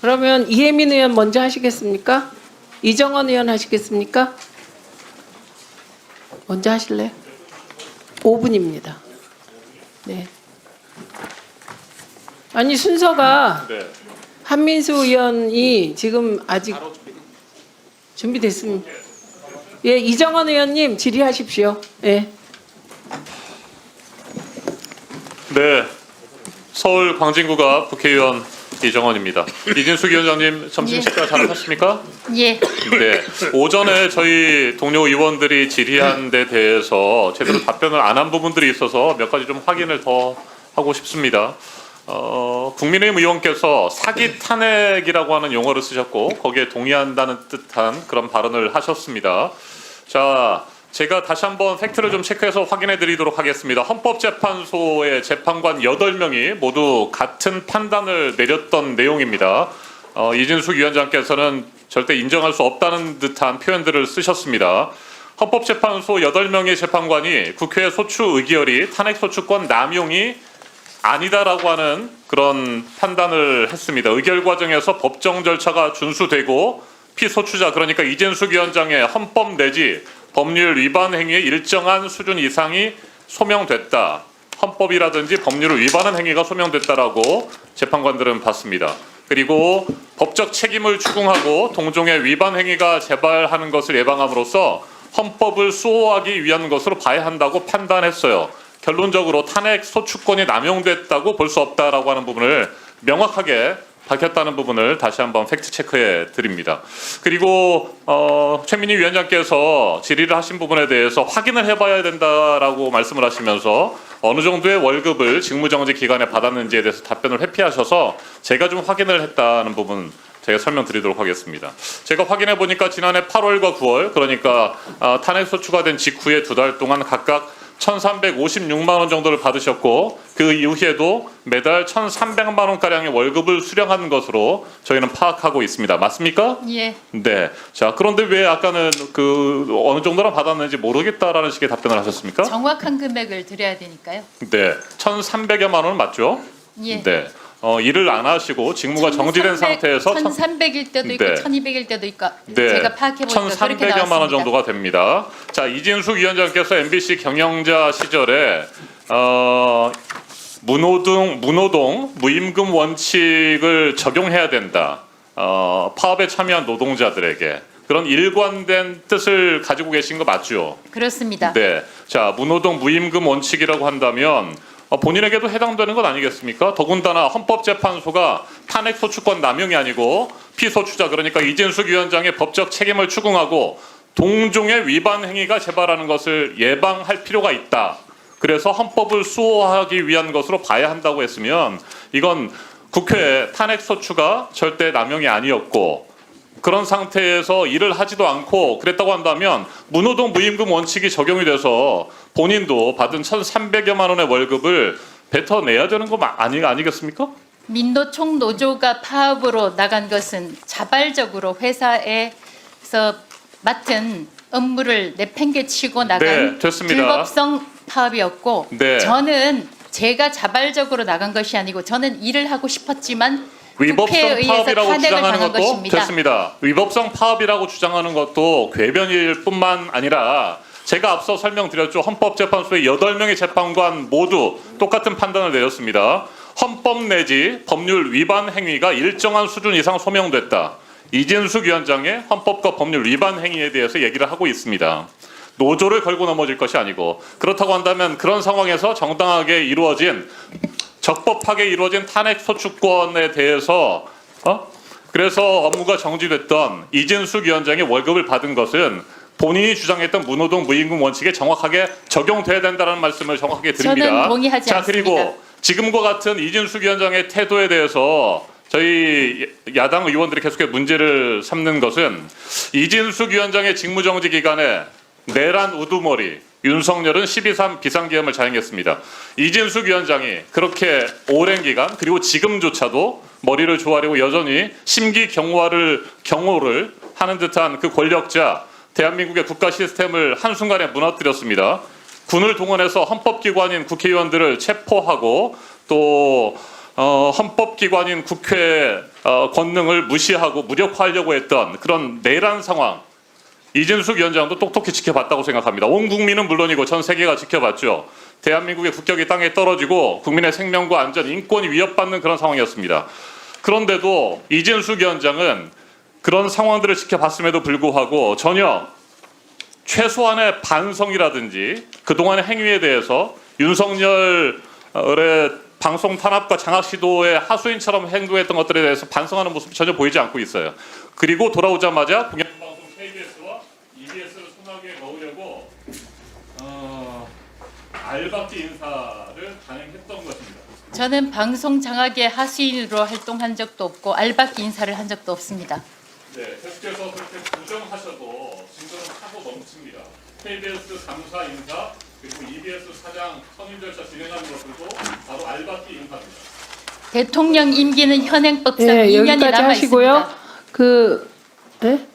그러면 이혜민 의원 먼저 하시겠습니까? 이정원 의원 하시겠습니까? 먼저 하실래요? 5분입니다. 네. 아니 순서가 네. 한민수 의원이 지금 아직 준비됐습니다. 예, 이정원 의원님 질의하십시오. 예. 네. 서울 광진구가 국회의원 이정원입니다. 이진숙 위원장님 점심 식사 잘 하셨습니까? 예. 네. 오전에 저희 동료 의원들이 질의한 데 대해서 제대로 답변을 안 한 부분들이 있어서 몇 가지 좀 확인을 더 하고 싶습니다. 국민의힘 의원께서 사기 탄핵이라고 하는 용어를 쓰셨고 거기에 동의한다는 듯한 그런 발언을 하셨습니다. 자, 제가 다시 한번 팩트를 좀 체크해서 확인해 드리도록 하겠습니다. 헌법재판소의 재판관 8명이 모두 같은 판단을 내렸던 내용입니다. 이진숙 위원장께서는 절대 인정할 수 없다는 듯한 표현들을 쓰셨습니다. 헌법재판소 8명의 재판관이 국회 소추 의결이 탄핵소추권 남용이 아니다라고 하는 그런 판단을 했습니다. 의결 과정에서 법정 절차가 준수되고 피소추자 그러니까 이진숙 위원장의 헌법 내지 법률 위반 행위의 일정한 수준 이상이 소명됐다. 헌법이라든지 법률을 위반한 행위가 소명됐다라고 재판관들은 봤습니다. 그리고 법적 책임을 추궁하고 동종의 위반 행위가 재발하는 것을 예방함으로써 헌법을 수호하기 위한 것으로 봐야 한다고 판단했어요. 결론적으로 탄핵 소추권이 남용됐다고 볼 수 없다라고 하는 부분을 명확하게 밝혔다는 부분을 다시 한번 팩트 체크해 드립니다. 그리고 최민희 위원장께서 질의를 하신 부분에 대해서 확인을 해봐야 된다라고 말씀을 하시면서 어느 정도의 월급을 직무정지 기간에 받았는지에 대해서 답변을 회피하셔서 제가 좀 확인을 했다는 부분 제가 설명드리도록 하겠습니다. 제가 확인해 보니까 지난해 8월과 9월 그러니까 탄핵소추가 된 직후에 2달 동안 각각 1,356만 원 정도를 받으셨고 그 이후에도 매달 1,300만 원가량의 월급을 수령한 것으로 저희는 파악하고 있습니다. 맞습니까? 예. 네. 자, 그런데 왜 아까는 어느 정도나 받았는지 모르겠다라는 식의 답변을 하셨습니까? 정확한 금액을 드려야 되니까요. 네. 1,300여만 원은 맞죠? 예. 네. 일을 안 하시고 직무가 정지된 상태에서 1,300일 때도 있고 네. 1,200일 때도 있고 네. 제가 파악해 보니까 그렇게 1,300여만 원 나왔습니다. 정도가 됩니다. 자, 이진숙 위원장께서 MBC 경영자 시절에 무노동 무임금 원칙을 적용해야 된다. 파업에 참여한 노동자들에게 그런 일관된 뜻을 가지고 계신 거 맞죠? 그렇습니다. 네. 자, 무노동 무임금 원칙이라고 한다면 본인에게도 해당되는 것 아니겠습니까? 더군다나 헌법재판소가 탄핵소추권 남용이 아니고 피소추자 그러니까 이진숙 위원장의 법적 책임을 추궁하고 동종의 위반 행위가 재발하는 것을 예방할 필요가 있다. 그래서 헌법을 수호하기 위한 것으로 봐야 한다고 했으면 이건 국회 탄핵소추가 절대 남용이 아니었고 그런 상태에서 일을 하지도 않고 그랬다고 한다면 무노동 무임금 원칙이 적용이 돼서 본인도 받은 1,300여만 원의 월급을 뱉어내야 되는 거 아니겠습니까? 민노총 노조가 파업으로 나간 것은 자발적으로 회사에서 맡은 업무를 내팽개치고 나간 네, 됐습니다. 불법성 파업이었고 네. 저는 제가 자발적으로 나간 것이 아니고 저는 일을 하고 싶었지만 위법성 국회에 의해서 파업이라고 탄핵을 주장하는 당한 것도 것입니다. 됐습니다. 위법성 파업이라고 주장하는 것도 궤변일 뿐만 아니라 제가 앞서 설명드렸죠. 헌법재판소의 8명의 재판관 모두 똑같은 판단을 내렸습니다. 헌법 내지 법률 위반 행위가 일정한 수준 이상 소명됐다. 이진숙 위원장의 헌법과 법률 위반 행위에 대해서 얘기를 하고 있습니다. 노조를 걸고 넘어질 것이 아니고 그렇다고 한다면 그런 상황에서 정당하게 이루어진 적법하게 이루어진 탄핵 소추권에 대해서 그래서 업무가 정지됐던 이진숙 위원장의 월급을 받은 것은 본인이 주장했던 무노동 무임금 원칙에 정확하게 적용돼야 된다는 말씀을 정확하게 드립니다. 저는 동의하지 자, 않습니다. 그리고 지금과 같은 이진숙 위원장의 태도에 대해서 저희 야당 의원들이 계속해서 문제를 삼는 것은 이진숙 위원장의 직무정지 기간에 내란 우두머리 윤석열은 12.3 비상계엄을 자행했습니다. 이진숙 위원장이 그렇게 오랜 기간 그리고 지금조차도 머리를 조아리고 여전히 심기경호를 하는 듯한 그 권력자 대한민국의 국가 시스템을 한순간에 무너뜨렸습니다. 군을 동원해서 헌법기관인 국회의원들을 체포하고 또 헌법기관인 국회 권능을 무시하고 무력화하려고 했던 그런 내란 상황, 이진숙 위원장도 똑똑히 지켜봤다고 생각합니다. 온 국민은 물론이고 전 세계가 지켜봤죠. 대한민국의 국격이 땅에 떨어지고 국민의 생명과 안전, 인권이 위협받는 그런 상황이었습니다. 그런데도 이진숙 위원장은 그런 상황들을 지켜봤음에도 불구하고 전혀 최소한의 반성이라든지 그동안의 행위에 대해서 윤석열의 방송 탄압과 장악 시도의 하수인처럼 행동했던 것들에 대해서 반성하는 모습이 전혀 보이지 않고 있어요. 그리고 돌아오자마자 공영방송 KBS와 EBS를 손아귀에 넣으려고 알박기 인사를 단행했던 것입니다. 저는 방송 장악의 하수인으로 활동한 적도 없고 알박기 인사를 한 적도 없습니다. 네, 계속해서 그렇게 부정하셔도 증거는 하고 넘칩니다. KBS 당사 인사 그리고 EBS 사장 선임 절차 진행하는 것들도 바로 알박기 인사입니다. 대통령 임기는 현행법상 예, 2년이 여기까지 남아 하시고요. 있습니다. 네?